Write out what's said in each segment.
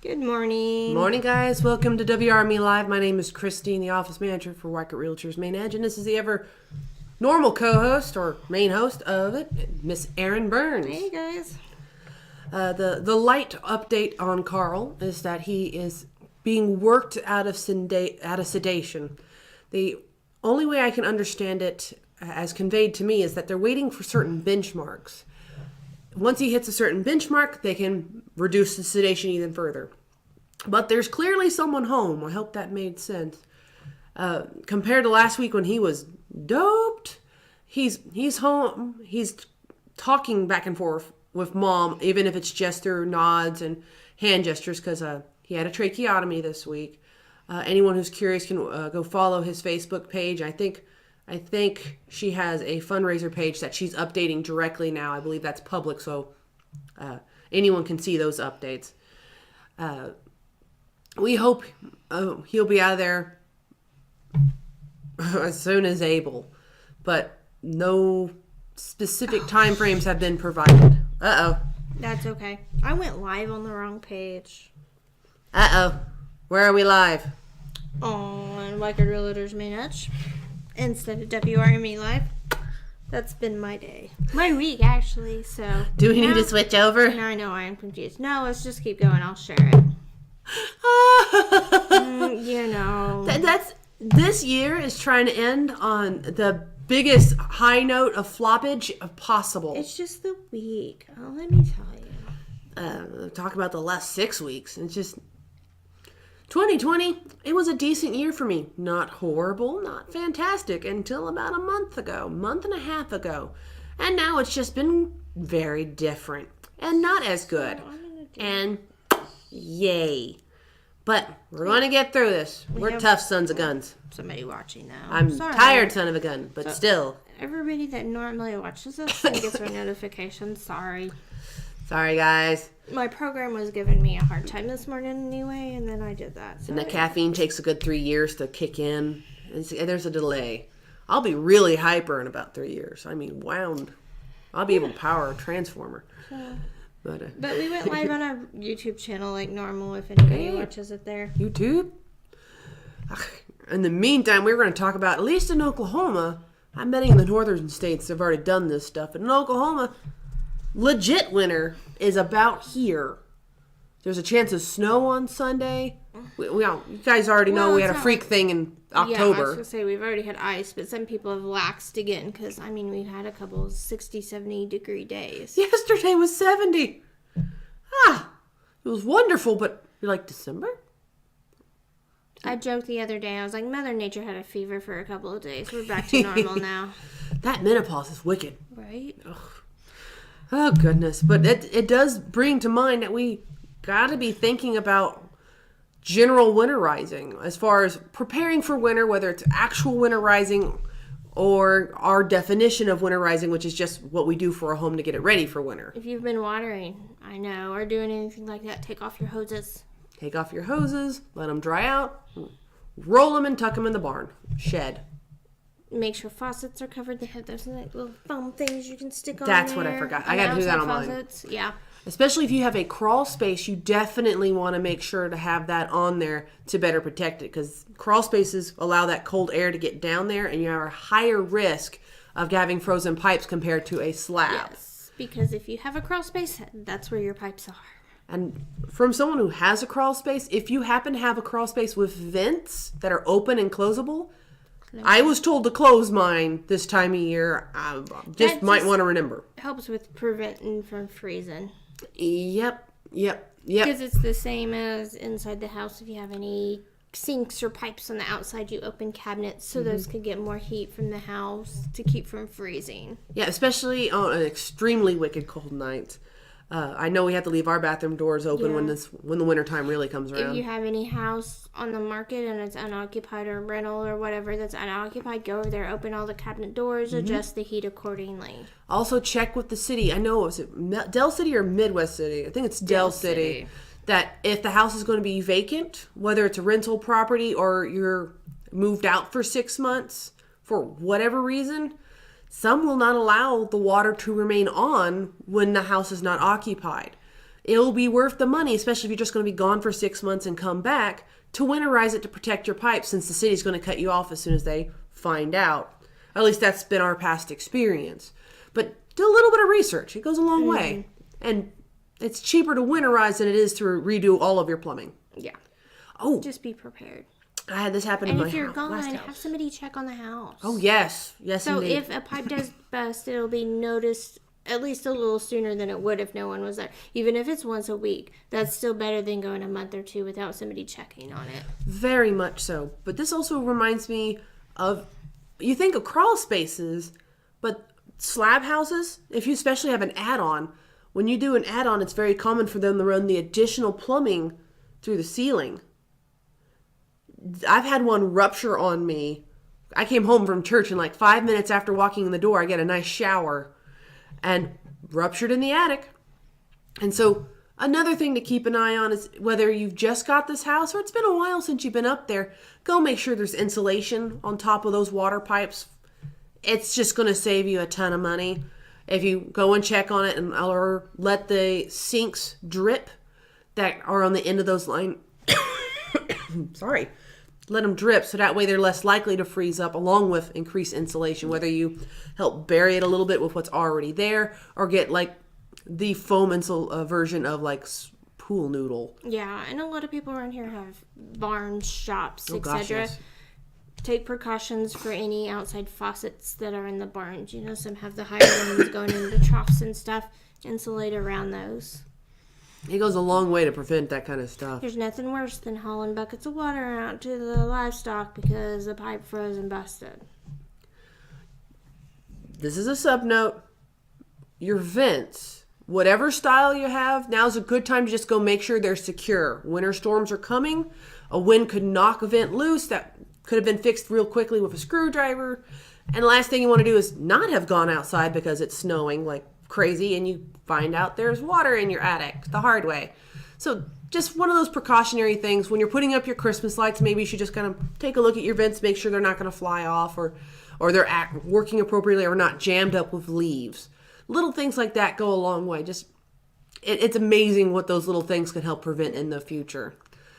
Good morning. Morning, guys. Welcome to WRME Live. My name is Christine, the office manager for Wackett Realtors Main Edge, and this is the ever normal co-host or main host of it, Miss Erin Burns. Hey, guys. The light update on Carl is that he is being worked out of sedation. The only way I can understand it, as conveyed to me, is that they're waiting for certain benchmarks. Once he hits a certain benchmark, they can reduce the sedation even further. But there's clearly someone home. I hope that made sense. Compared to last week when he was doped, he's home. He's talking back and forth with mom, even if it's just through nods and hand gestures, because he had a tracheotomy this week. Anyone who's curious can go follow his Facebook page. I think she has a fundraiser page that she's updating directly now. I believe that's public, so anyone can see those updates. We hope he'll be out of there as soon as able, but no specific time frames have been provided. That's okay. I went live on the wrong page. Where are we live? On Wackett Realtors Main Edge instead of WRME Live. That's been my day. My week, actually, so... Do we need to switch over? No, I know, I am confused. No, let's just keep going. I'll share it. That's this year is trying to end on the biggest high note of floppage possible. It's just the week. Oh, let me tell you. Talk about the last 6 weeks. It's just 2020. It was a decent year for me. Not horrible, not fantastic until about a month and a half ago, and now it's just been very different and not as good. And yay. But we're going to get through this. We're tough sons of guns. Somebody watching now. I'm tired son of a gun, but still. Everybody that normally watches us and gets our notifications, sorry. Sorry, guys. My program was giving me a hard time this morning anyway, and then I did that. So and the caffeine takes a good 3 years to kick in. There's a delay. I'll be really hyper in about 3 years. I mean, wound. I'll be able to power a transformer. But we went live on our YouTube channel like normal if anybody watches it there. YouTube? In the meantime, we were going to talk about, at least in Oklahoma, I'm betting in the northern states they've already done this stuff. But in Oklahoma, legit winter is about here. There's a chance of snow on Sunday. You guys already know we had a freak thing in October. Yeah, I was going to say we've already had ice, but some people have laxed again because, I mean, we've had a couple of 60, 70 degree days. Yesterday was 70. It was wonderful, but you're like, December? I joked the other day, I was like, Mother Nature had a fever for a couple of days. We're back to normal now. That menopause is wicked. Right? Ugh. Oh, goodness. But it does bring to mind that we got to be thinking about general winterizing as far as preparing for winter, whether it's actual winterizing or our definition of winterizing, which is just what we do for a home to get it ready for winter. If you've been watering, I know, or doing anything like that, take off your hoses. Take off your hoses, let them dry out, roll them and tuck them in the barn. Shed. Make sure faucets are covered. They have those little foam things you can stick on That's there. what I forgot. I got to do that on mine. Yeah. Especially if you have a crawl space, you definitely want to make sure to have that on there to better protect it, because crawl spaces allow that cold air to get down there, and you have a higher risk of having frozen pipes compared to a slab. Yes, because if you have a crawl space, that's where your pipes are. And from someone who has a crawl space, if you happen to have a crawl space with vents that are open and closable, I was told to close mine this time of year. Just might want to remember. Helps with preventing from freezing. Yep. Because it's the same as inside the house. If you have any sinks or pipes on the outside, you open cabinets so those could get more heat from the house to keep from freezing. Yeah, especially on an extremely wicked cold night. I know we have to leave our bathroom doors open when the winter time really comes around. If you have any house on the market and it's unoccupied or rental or whatever that's unoccupied, go over there, open all the cabinet doors, adjust the heat accordingly. Also check with the city. I know, is it Del City or Midwest City? I think it's Del City. That if the house is going to be vacant, whether it's a rental property or you're moved out for 6 months for whatever reason, some will not allow the water to remain on when the house is not occupied. it'll be worth the money, especially if you're just going to be gone for 6 months and come back, to winterize it to protect your pipes, since the city's going to cut you off as soon as they find out. At least that's been our past experience. But do a little bit of research. It goes a long way. And it's cheaper to winterize than it is to redo all of your plumbing. Yeah. Oh, Just be prepared. I had this happen in And my if you're last gone, house. have somebody check on the house. Oh, yes. Yes, So indeed. if a pipe does bust, it'll be noticed at least a little sooner than it would if no one was there. Even if it's once a week, that's still better than going a month or two without somebody checking on it. Very much so. But this also reminds me of, you think of crawl spaces, but slab houses, if you especially have an add-on, when you do an add-on, it's very common for them to run the additional plumbing through the ceiling. I've had one rupture on me. I came home from church and like 5 minutes after walking in the door, I get a nice shower and ruptured in the attic. And so another thing to keep an eye on is whether you've just got this house or it's been a while since you've been up there, go make sure there's insulation on top of those water pipes. It's just going to save you a ton of money. If you go and check on it and or let the sinks drip that are on the end of those line, sorry, let them drip so that way they're less likely to freeze up, along with increased insulation, whether you help bury it a little bit with what's already there or get like the foam version of like pool noodle. Yeah, and a lot of people around here have barns, shops, Oh, gosh, etc. yes. Take precautions for any outside faucets that are in the barns. You know, some have the higher ones going into troughs and stuff. Insulate around those. It goes a long way to prevent that kind of stuff. There's nothing worse than hauling buckets of water out to the livestock because the pipe froze and busted. This is a sub note. Your vents, whatever style you have, now's a good time to just go make sure they're secure. Winter storms are coming. A wind could knock a vent loose. That could have been fixed real quickly with a screwdriver. And the last thing you want to do is not have gone outside because it's snowing like crazy and you find out there's water in your attic the hard way. So just one of those precautionary things. When you're putting up your Christmas lights, maybe you should just kind of take a look at your vents, make sure they're not going to fly off or they're working appropriately or not jammed up with leaves. Little things like that go a long way. Just it's amazing what those little things can help prevent in the future.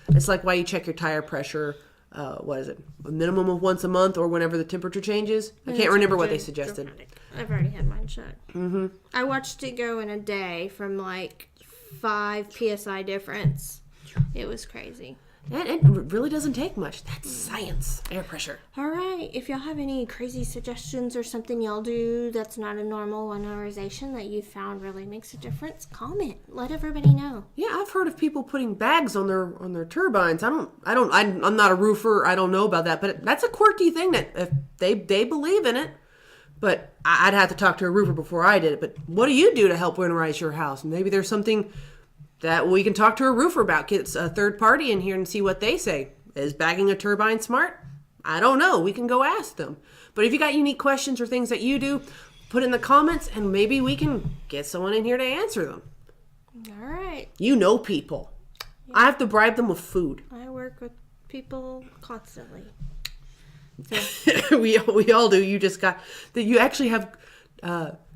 It's like why you check your tire pressure. What is it? A minimum of once a month or whenever the temperature changes? I can't remember what they suggested. I've already had mine checked. Mm-hmm. I watched it go in a day from like 5 psi difference. It was crazy. And it really doesn't take much. That's science. Air pressure. All right. If y'all have any crazy suggestions or something y'all do that's not a normal winterization that you found really makes a difference, comment. Let everybody know. Yeah, I've heard of people putting bags on their turbines. I'm not a roofer. I don't know about that, but that's a quirky thing that if they believe in it. But I'd have to talk to a roofer before I did it. But what do you do to help winterize your house? Maybe there's something that we can talk to a roofer about. Get a third party in here and see what they say. Is bagging a turbine smart? I don't know. We can go ask them. But if you got unique questions or things that you do, put in the comments and maybe we can get someone in here to answer them. All right. You know people. Yeah. I have to bribe them with food. I work with people constantly. So. we all do. You just got that. You actually have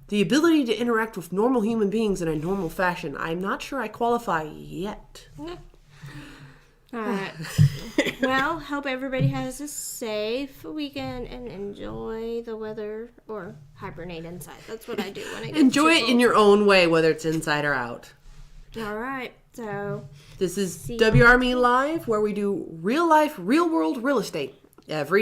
the ability to interact with normal human beings in a normal fashion. I'm not sure I qualify yet. All right. Well, hope everybody has a safe weekend and enjoy the weather or hibernate inside. That's what I do when I get enjoy it in your own way, whether it's inside or out. All right. So this is WRME Live, where we do real life, real world real estate every